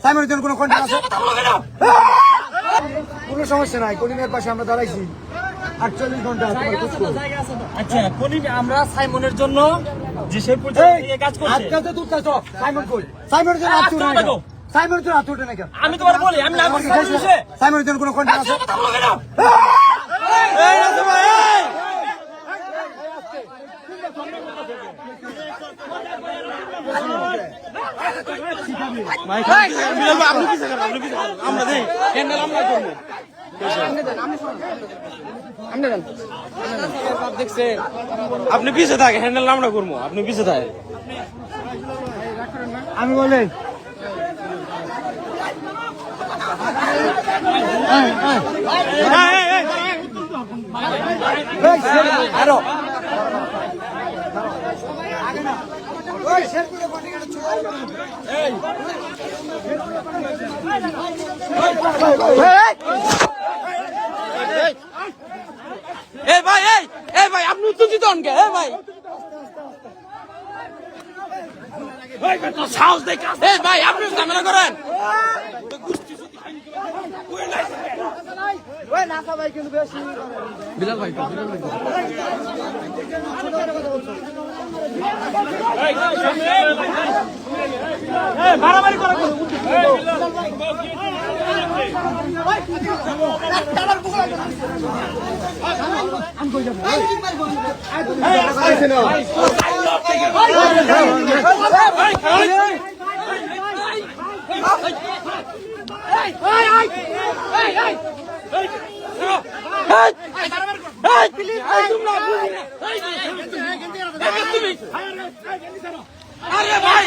সাইমনের জন্য কোনো কন্টেন্ট আছে? কোনো সমস্যা নাই, কলিমের পাশে আমরা দাঁড়াইছি 48 ঘন্টা। আচ্ছা কলিম, আমরা সাইমনের জন্য যে সে পর্যন্ত কাজ করছে। আজকাল তো তুই চাস সাইমন কই? সাইমনের জন্য আত্মুট না কেন? সাইমনের জন্য আত্মুট না কেন? আমি তোমার বলি, আমি না করছি। সাইমনের জন্য কোনো কন্টেন্ট আছে? আপনি পিছে থাকে, হ্যান্ডেল আমরা করবো, আপনি পিছে থাকে। আমি বলি আরো ভাই আপনি উত্তেজিত হন কে? ভাই সাহস দেখে ভাই আপনি ঝামেলা করেন। বিলাল ভাই মারামারি করা আরে ভাই